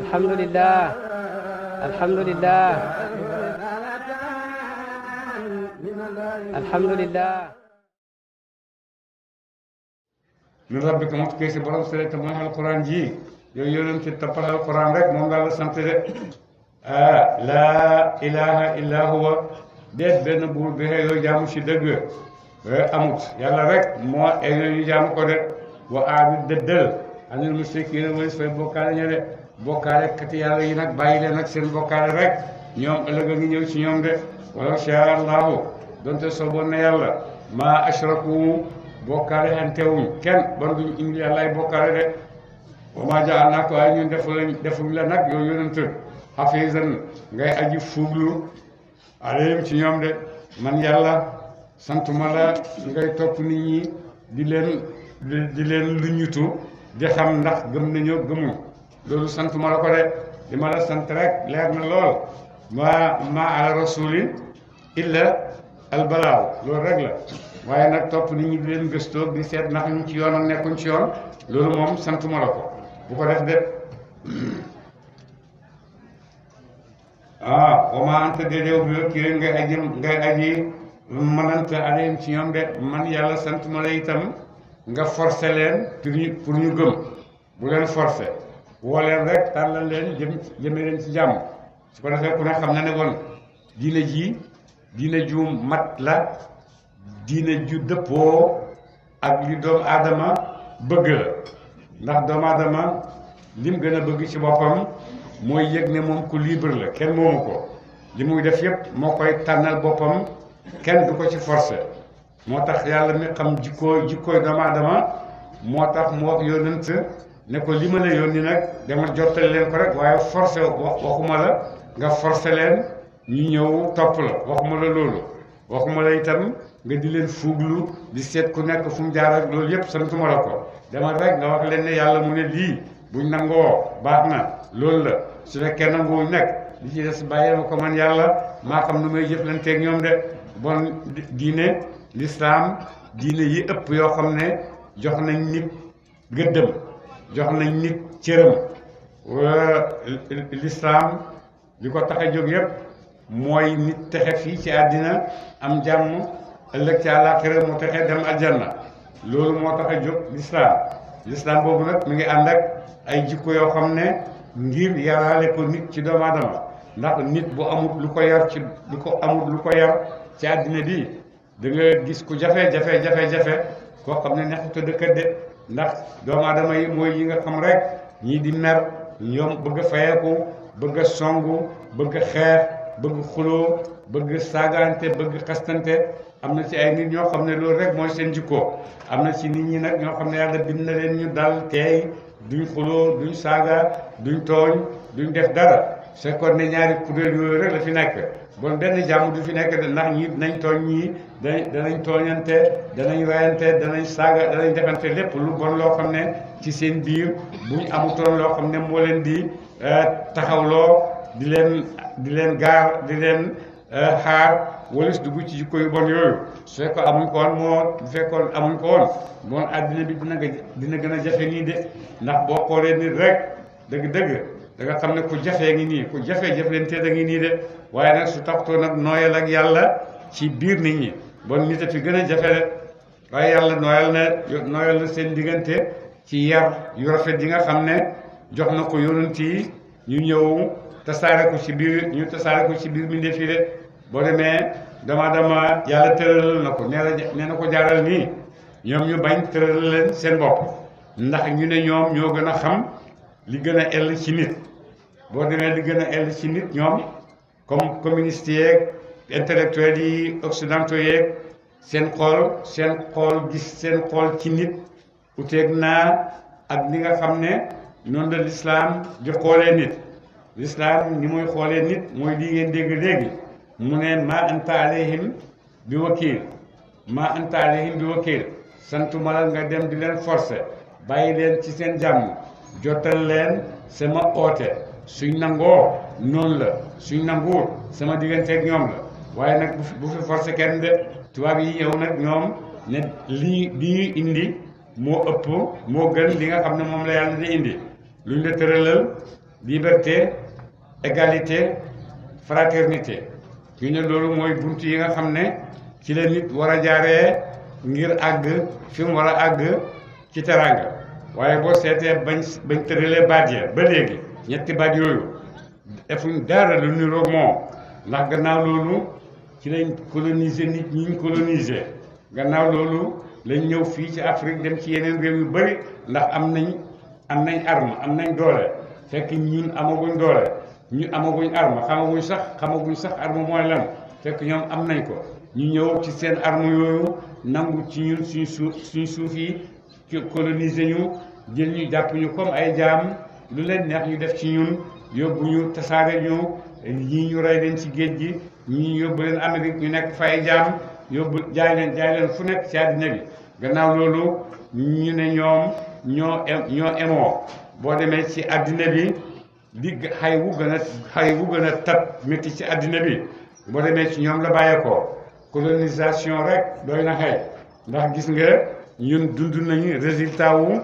alhamdulillah alhamdulillah alhamdulillah min rabbika moo tukkee si borom sele te mooy alquran ji yow yonent toppal alquran rek moom laa la sant de laa ilaha illa huwa déet benn buur bi xëy jaamu si dëgg amut yàlla rek moo egg ñu jaamu ko de wa aabid dëddal anil mushrikiina mooy fay bokkaale ña de bokkaale kati yàlla yi nag bàyyi leen nag seen bokkaale rek ñoom ëllëg a ngi ñëw ci ñoom de walaw shaa allahu donte sooboon na yàlla maa ashraku bokkaale antewuñ kenn bon duñ indi yàllaay bokkaale de wa maa ja'alnaaka waaye ñun defuñ la nag yow yonent xafiisan ngay aji fuuglu alayhim ci ñoom de man yàlla santuma la ngay topp nit ñi di leen lu ñutu di xam ndax gëm nañoo gëmuñ loolu santuma la ko de li ma la sant rek leer na lool ma ala rasuli illa albalaaw loolu rek la waaye nag topp nit ñi di leen gëstoo di seet ndax ñu ci yoon ak nekkuñ ci yoon loolu moom santuma la ko bu ko def de wa maa anta déedéew bi kii ngay aji mënanta alayhim ci ñoom de man yàlla santuma la itam nga forcé leen pour ñu gëm bu leen forcé woo leen rek tàllal leen jëme leen ci jàmm su ko defee ku ne xam na ne woon diine ju mat la diine ju dëppoo ak li doomu aadama bëgg la ndax doomu aadama lim gën a bëgg ci boppam mooy yëg ne moom ku libre la kenn moomu ko li muy def yépp moo koy tànnal boppam kenn du ko ci forcé moo tax yàlla mi xam jikkooy doomu aadama moo tax mu wax yónnent ne ko li ma la yónni nag dama jottali leen ko rek waaye forcé waxuma la nga forcé leen ñu ñëw topp la waxuma la loolu waxuma la itam nga di leen fuuglu di seet ku nekk fu mu jaar ak loolu yépp santuma la ko demal rek nga wax leen ne yàlla mu ne lii buñ nangoo baax na loolu la su fekkee nanguwuñ nag li ci des bàyyee ma ko man yàlla maa xam nu may jëflanteeg ñoom de bon diine lislaam diine yi ëpp yoo xam ne jox nañ nit gëddëm jox nañ nit cëram lislaam li ko tax a jóg yépp mooy nit texe fii ci àddina am jàmm ëllëg ci àllaaxira mu texe dem aljanna loolu moo tax a jóg lislaam boobu nag mi ngi ànd ak ay jikko yoo xam ne ngir yaraale ko nit ci doomu aadama ndax nit bu amul lu ko yar ci àddina bi da nga gis ku jafe koo xam ne neexut a dëkkat de ndax doomu aadama yi mooy yi nga xam rek ñii di mer ñoom bëgg a fayeeku bëgg a songu bëgg a xeex bëgg xuloo bëgg saagaante bëgg xastante am na ci ay nit ñoo xam ne loolu rek mooy seen jikko am na ci nit ñi nag ñoo xam ne yàlla bind na leen ñu dal teey duñ xuloo duñ saaga duñ tooñ duñ def dara fekkoon ne ñaari kuréel yooyu rek la fi nekk bon benn jàmm du fi nekk de ndax ñii dinañ tooñ ñii danañ tooñante danañ rayante danañ saaga danañ defante lépp lu bon loo xam ne ci seen biir buñ amutoon loo xam ne moo leen di taxawloo di leen gaar di leen xaar walis dugg ci jikko yu bon yooyu su fekkoon amuñ ko woon bu fekkoon amuñ ko woon bon àddina bi dina gën a jafe nii de ndax boo xoolee nit rek dëgg-dëgg da nga xam ne ku jafee ngi nii ku jafee jëflante da ngi nii de waaye nag su taxtoo nag nooyal ak yàlla ci biir nit ñi bon nit a fi gën a jafe de waaye yàlla nooyal na seen diggante ci yar yu rafet yi nga xam ne jox na ko yonent yi ñu ñëw tasaare ko ci biir mbindeef yi de boo demee dama yàlla tëralal na ko nee na ko jaaral nii ñoom ñu bañ tëral leen seen bopp ndax ñu ne ñoom ñoo gën a xam li gën a ell ci nit boo demee li gën a ell ci nit ñoom comme communiste yeeg intellectuels yi occidentaux yeeg seen xool ci nit uteeg naa ak ni nga xam ne noonu la lislaam di xoolee nit lislaam ni muy xoolee nit mooy lii ngeen dégg léegi mu ne ma anta alayhim bi wakiil santuma la nga dem di leen forcer bàyyi leen ci seen jàmm jotal leen sama oote suñ nangoo noonu la suñ nanguwut sama digganteeg ñoom la waaye nag bu fi forcer kenn de tubaab yi ñëw nag ñoom ne lii indi moo ëpp moo gën li nga xam ne moom la yàlla di indi lu ñu la tëralal liberté égalité fraternité ñu ne loolu mooy bunt yi nga xam ne ci la nit war a jaaree ngir àgg fi mu war a àgg ci teraanga waaye boo seetee bañ tëralee baat ya ba léegi ñetti baat yooyu defuñ dara lu niroog moom ndax gannaaw loolu ci lañ coloniser nit ñi ñu coloniser gannaaw loolu lañ ñëw fii ci Afrique dem ci yeneen réew yu bari ndax am nañ arme am nañ doole fekk ñun amaguñ doole ñu amaguñ arme xamaguñ sax arme mooy lan fekk ñoom am nañ ko ñu ñëw ci seen arme yooyu nangu ci ñun suñ suuf yi ci coloniser ñu jël ñu jàpp ñu comme ay jaam lu leen neex ñu def ci ñun yóbbu ñu tasaare ñu ñii ñu rey leen ci géej gi ñii yóbbu leen Amérique ñu nekk fa ay jaam yóbbu jaay leen fu nekk ci àddina bi gannaaw loolu ñu ne ñoom ñoo emoo boo demee ci àddina bi di xay wu gën a tat métti ci àddina bi boo demee ci ñoom la bàyyeekoo colonisation rek doy na xëy ndax gis nga ñun dund nañu résultat wu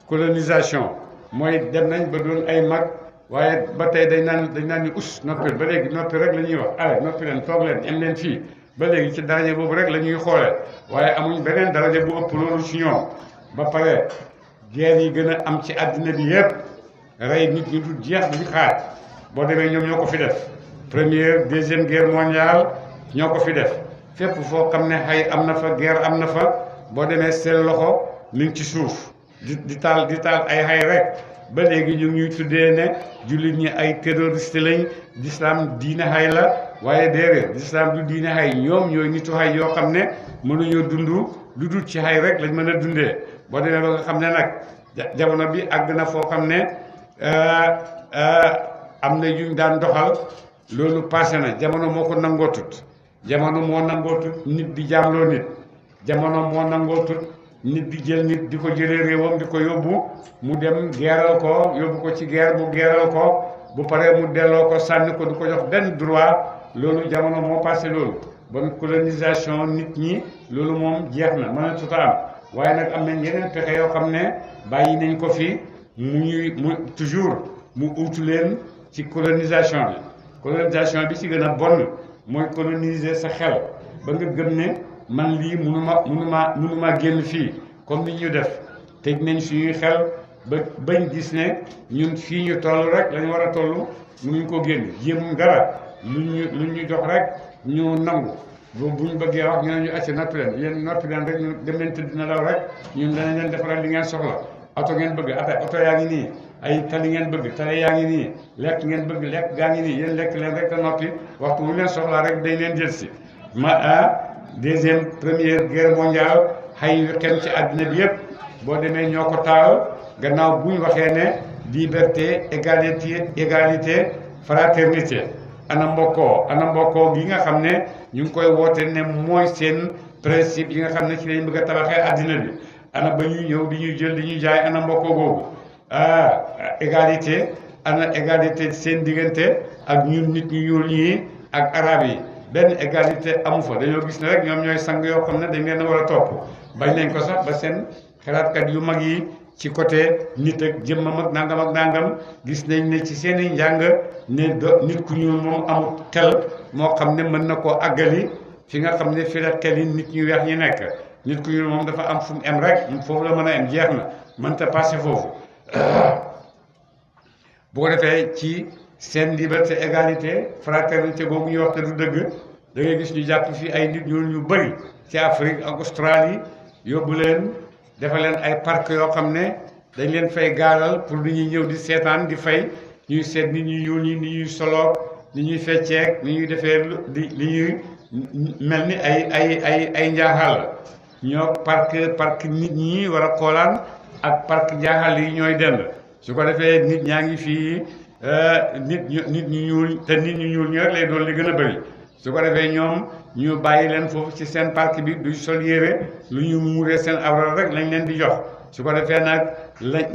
colonisation mooy dem nañ ba doon ay mag waaye ba tey dañ naan ni noppil ba léegi noppi rek la ñuy wax ale noppi leen toog leen em leen fii ba léegi ci daraja boobu rek la ñuy xoolee waaye amuñ beneen daraja bu ëpp loolu ci ñoom ba pare guerre yi gën a am ci àddina bi yépp rey nit ñi du jeex duñ xaaj boo demee ñoom ñoo ko fi def première deuxième guerre mondiale ñoo ko fi def fépp foo xam ne xay am na fa guerre am na fa boo demee seen loxo mi ngi ci suuf di taal ay xay rek ba léegi ñu ngi ñuy tuddee ne jullit ñi ay terroriste lañ l'islam diine xay la waaye déedéet l'islam du diine xay ñoom ñooy nitu xay yoo xam ne mënuñoo dund lu dul ci xay rek lañ mën a dundee boo demee ba nga xam ne nag jamono bi àgg na foo xam ne am na yuñ daan doxal loolu passé na jamono moo ko nangootut jamono moo nangootut nit di jaamloo nit jamono moo nangootut nit di jël nit di ko jëlee réewam di ko yóbbu mu dem geeral ko yóbbu ko ci guerre mu geeral ko bu paree mu delloo ko sànni ko du ko jox benn droit loolu jamono moo passé loolu bon colonisation nit ñi loolu moom jeex na mën a tuta am waaye nag am nañ yeneen pexe yoo xam ne bàyyi nañ ko fi mu toujours mu uutu leen ci colonisation bi ci gën a bon mooy coloniser sa xel ba nga gëm ne man lii mënuma génn fii comme ni ñu def tëj nañ suñuy xel bañ gis ne ñun fii ñu toll rek lañu war a toll mënuñ ko génn jéemuñ dara luñ ñu jox rek ñu nangu bu ñu bëggee wax ñu ne ñu acca noppi leen yéen noppi leen rek ñu dem leen tëdd na daw rek ñun danañ leen defaral li ngeen soxla oto ngeen bëgg oto yaa ngi nii ay tali ngeen bëgg tali yaa ngi nii lekk ngeen bëgg lekk gaa ngi nii yéen lekk leen rek te noppi waxtu bu leen soxlaa rek dañ leen jël si deuxième première guerre mondiale xay yu xem ci àddina bi yépp boo demee ñoo ko taal gannaaw bu ñu waxee ne liberté égalité fraternité ana mbokkoo gi nga xam ne ñu ngi koy woote ne mooy seen principe yi nga xam ne ci lañ bëgg a tabaxee àddina bi ana ba ñuy ñëw di ñuy jël di ñuy jaay ana mbokkoo googu égalité ana égalité seen diggante ak ñun nit ñu ñuul ñii ak arab yi benn égalité amu fa dañoo gis ne rek ñoom ñooy sang yoo xam ne dañ leen a war a topp bañ nañ ko sax ba seen xalaatkat yu mag yi ci côté nit ak jëmmam ak nangam gis nañ ne ci seen i njàng ne nit ku ñuul moom amul xel moo xam ne mën na koo àggali fi nga xam ne fi la xel yi nit ñu weex ñi nekk nit ku ñuul moom dafa am fu mu em rek foofu la mën a em jeex na mënta passé foofu bu ko defee ci seen liberté égalité fraternité boobu ñuy wax te du dëgg da ngay gis ñu jàpp fii ay nit ñuul ñu bëri ci Afrique ak Australie yóbbu leen dafa leen ay parc yoo xam ne dañ leen fay gaalal pour ni ñuy ñëw di seetaan di fay ñuy seet nit ñuy ñuul ñi ni ñuy solo ni ñuy fecceek ni ñuy defee li ñuy mel ni ay njaaxal ñoo parc nit ñi war a xoolaan ak parc njaaxal yi ñooy dend su ko defee nit ñaa ngi fii nit ñu ñuul te nit ñu ñuul ñi rek lay doon li gën a bëri su ko defee ñoom ñu bàyyi leen foofu ci seen parc bi duñ sol yére lu ñu muuree seen awra rek lañ leen di jox su ko defee nag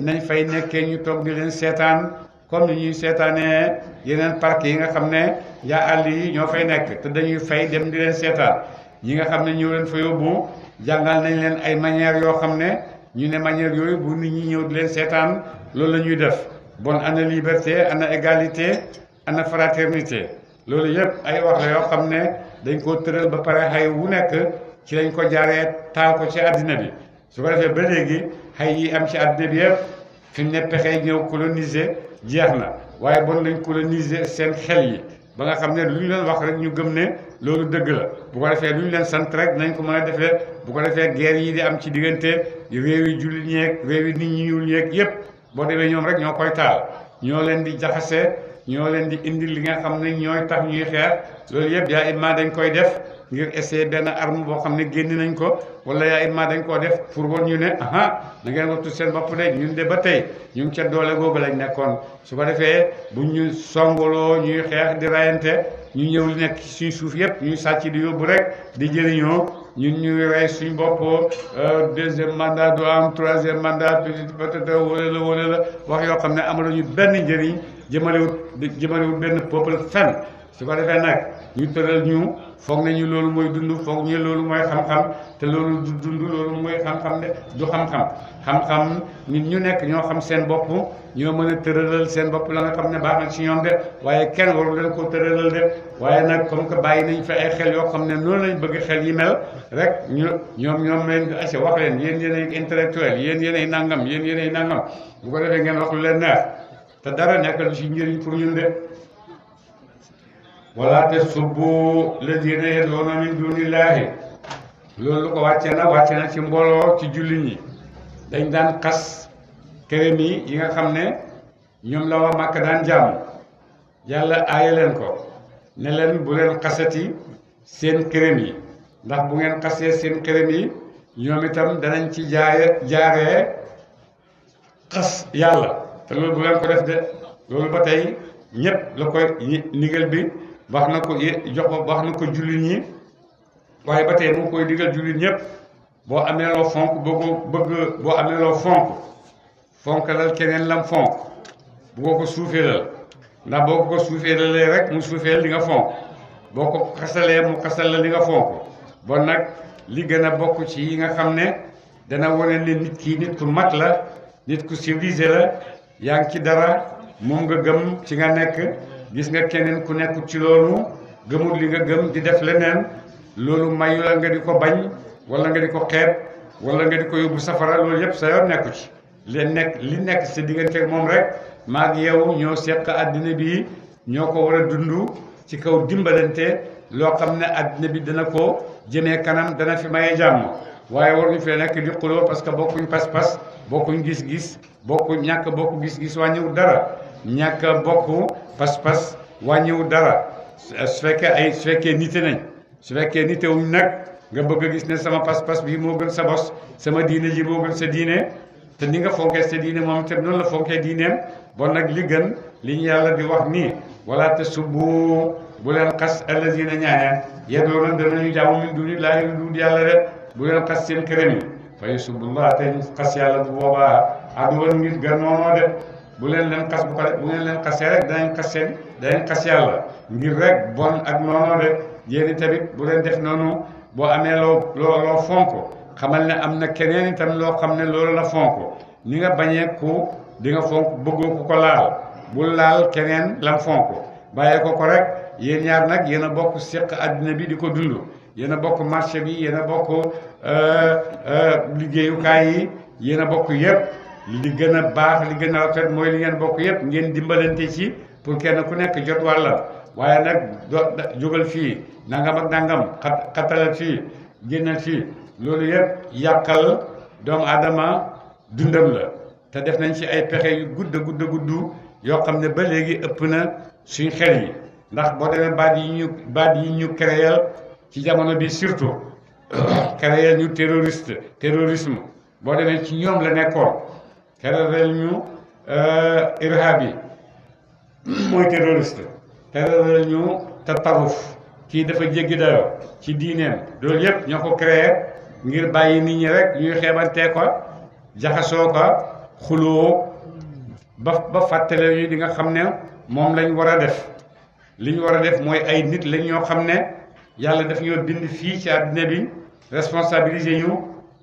nañ fay nekkee ñu toog di leen seetaan comme ni ñuy seetaanee yeneen parc yi nga xam ne yaa àll yi ñoo fay nekk te dañuy fay dem di leen seetaan ñi nga xam ne ñoo leen fa yóbbu jàngal nañ leen ay manières yoo xam ne ñu ne manière yooyu bu nit ñi ñëw di leen seetaan loolu la ñuy def bon ana liberté ana égalité ana fraternité loolu yëpp ay wax la yoo xam ne dañ koo tëral ba pare xay wu nekk ci lañ ko jaaree taal ko ci àddina bi su ko defee ba léegi xay yi am ci àddina bi yëpp fi mu ne pexe ñëw coloniser jeex na waaye bon lañ coloniser seen xel yi ba nga xam ne lu ñu leen wax rek ñu gëm ne loolu dëgg la bu ko defee lu ñu leen sant rek nañ ko mën a defee bu ko defee guerre yi di am ci diggante réew yi jullit ñeeg réew yi nit ñi ñuul ñeeg yëpp boo demee ñoom rek ñoo koy taal ñoo leen di jaxase ñoo leen di indi li nga xam ne ñooy tax ñuy xeex loolu yëpp yaa imma dañ koy def ngir essayer benn arme boo xam ne génn nañ ko wala yaa imma dañ koo def pour woon ñu ne aha da ngeen wattu seen bopp de ñun de ba tey ñu ngi ca doole googu lañ nekkoon su ko defee bu ñu songoloo ñuy xeex di rayante ñu ñëw li nekk ci suñ suuf yëpp ñuy sàcc di yóbbu rek di jëriñoo ñun ñuy rey suñ bopp deuxième mandat du am troisième mandat peut-être wala la wax yoo xam ne amaluñu benn njëriñ jëmalewut benn peuple fenn su ko defee nag ñu tëral ñu foog nañu loolu mooy dund foog ñu loolu mooy xam-xam te loolu du dund loolu mooy xam-xam de du xam-xam xam-xam nit ñu nekk ñoo xam seen bopp ñoo mën a tëralal seen bopp la nga xam ne baax na ci ñoom de waaye kenn waru leen ko tëralal de waaye nag comme que bàyyi nañ fa ay xel yoo xam ne noonu lañ bëgg xel yi mel rek ñoom leen di wax leen yéen yéenay intellectuel yéen yéenay nangam yéen yéenay nangam bu ko defee ngeen wax lu leen neex te dara nekk lu ci njëriñ pour ñun de wala tasubbu ladina yad'una min dunillahi loolu ko wàcce na ci mbooloo ci jullit ñi dañ daan xas këram yi nga xam ne ñoom la waa Màkka daan jaamu yàlla aaye leen ko ne leen bu leen xasati seen këram yi ndax bu ngeen xasee seen këram yi ñoom itam danañ ci jaaree xas yàlla te loolu bu leen ko def de loolu ba tey ñépp la koy ndigal bi wax na ko wax na ko jullit ñi waaye ba tey mu ngi koy digal jullit ñëpp boo amee loo fonk boo amee loo fonkalal keneen lam fonk bu ko suufeelal ndax boo ko suufeelalee rek mu suufeel li nga fonk boo ko xasalee mu xasal la li nga fonk bon nag li gën a bokk ci yi nga xam ne dana wane ne nit kii nit ku mat la nit ku civilisé la yaa ngi ci dara moom nga gëm ci nga nekk gis nga keneen ku nekkul ci loolu gëmul li nga gëm di def leneen loolu mayu la nga di ko bañ wala nga di ko xeeb wala nga di ko yóbbu safara loolu yëpp sa yoon nekku ci li nekk sa diggante moom rek maa ngi yow ñoo seq àddina bi ñoo ko war a dund ci kaw dimbalante loo xam ne àddina bi dana ko jëmee kanam dana fi maye jàmm waaye war ñu fee nekk di xuloo parce que bokkuñ pas-pas bokkuñ gis-gis ñàkk bokk gis-gis wàññiwul dara ñàkk bokk pas-pas wàññiwul dara su fekkee nite nañ su fekkee nitewuñ nag nga bëgg a gis ne sama pas-pas bii moo gën sa bos sama diine ji moo gën sa diine te ni nga fonkee sa diine moom te noonu la fonkee diineem bon nag li gën li ñu yàlla di wax nii wala te subbu bu leen xas allazina ñaaneen yeddoona danañu jaamu min dunillahi lu dul yàlla de bu leen xas seen këram yi fa yusubullah te xas yàlla bu boobaa aduwan ngir gan noonoo de bu leen xas bu ngeen leen xasee rek danañ xas yàlla ngir rek bon ak noonoo de yéen tamit bu leen def noonu boo amee loo fonk xamal ne am na keneen itam loo xam ne loolu la fonk ni nga bañee ku di nga fonk bëggoo ku ko laal bul laal keneen lam fonk bàyyee ko rek yéen ñaar nag yéen a bokk seq àddina bi di ko dund yéen a bokk marché bi yéen a bokk liggéeyukaay yi yéen a bokk yépp li gën a baax li gën a rafet mooy li ngeen bokk yépp ngeen dimbalante ci pour kenn ku nekk jot wàllam waaye nag jógal fii nangam ak nangam xatalal fii génnal fii loolu yëpp yàqal doomu aadama dundam la te def nañ ci ay pexe yu gudd yoo xam ne ba léegi ëpp na suñ xel yi ndax boo demee baat yi ñu créel ci jamono bi surtout créel ñu terrorisme boo demee ci ñoom la nekkoon créel ñu irhab yi mooy terroriste créel ñu tataruf kii dafa jéggi dayoo ci diineem loolu yëpp ñoo ko créé ngir bàyyi nit ñi rek ñuy xeebantee ko jaxasoo ko xuloo ba fàttale ñu di nga xam ne moom lañ war a def li ñu war a def mooy ay nit lañ ñoo xam ne yàlla daf ñoo bind fii ci àddina bi responsabiliser ñu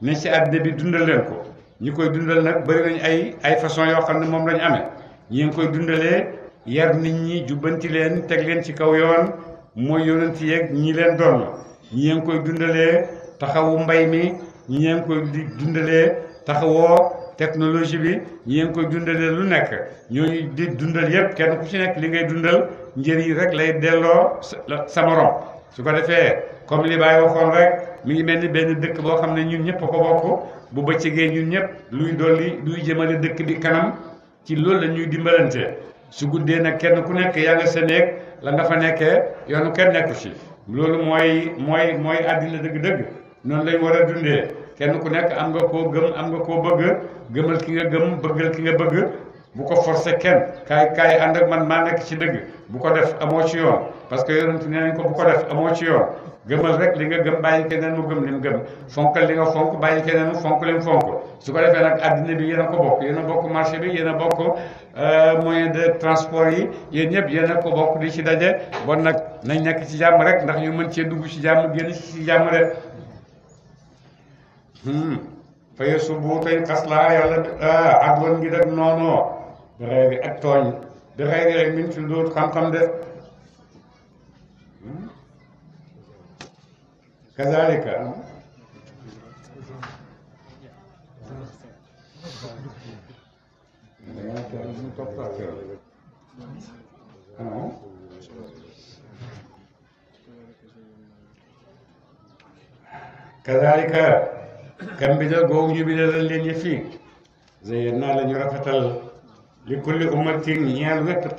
ne ci àddina bi dundal leen ko ñi koy dundal nag bëri nañ ay façon yoo xam ne moom lañu amee ñi ngi koy dundalee yar nit ñi jubbanti leen teg leen ci kaw yoon mooy yonent yeeg ñi leen doon ñi ngi koy dundalee taxawu mbay mi ñi ngi koy dundalee taxawoo technologie bi ñi ngi koy dundalee lu nekk ñooñu di dundal yépp kenn ku ci nekk li ngay dundal njëriñ rek lay delloo sa morom su ko defee comme li Baay waxoon rek mi ngi mel ni benn dëkk boo xam ne ñun ñëpp a ko bokk bu bëccëgee ñun ñëpp luy dolli luy jëmale dëkk bi kanam ci loolu la ñuy dimbalante su guddee nag kenn ku nekk yaa nga sa néeg la nga fa nekkee yoonu kenn nekku ci loolu mooy àddina dëgg-dëgg noonu lañ war a dundee kenn ku nekk am nga koo gëm am nga koo bëgg gëmal ki nga gëm bëggal ki nga bëgg bu ko forcer kenn kaay ànd ak man maa nekk ci dëgg bu ko def amoo ci yoon parce que yonent nee nañ ko bu ko def amoo ci yoon gëmal rek li nga gëm bàyyi keneen mu gëm li mu gëm fonkal li nga fonk bàyyi keneen mu fonk li mu fonk su ko defee nag àddina bi yéen a ko bokk yéen a bokk marché bi yéen a bokk moyen de transport yi yéen ñëpp yéen a ko bokk di ci daje bon nag nañ nekk ci jàmm rek ndax ñu mën cee dugg ci jàmm génn ci jàmm rek faye subu tey xas laa yàlla adwan ngi def noonoo bi xëy gi ak tooñ bi xëy gi rek min fi dóot xam-xam de kazalika kazalika kam bidal googu ñu bidalal leen yëf yi zeyyen naa la ñu rafetal li kulli ummatin ñeel wépp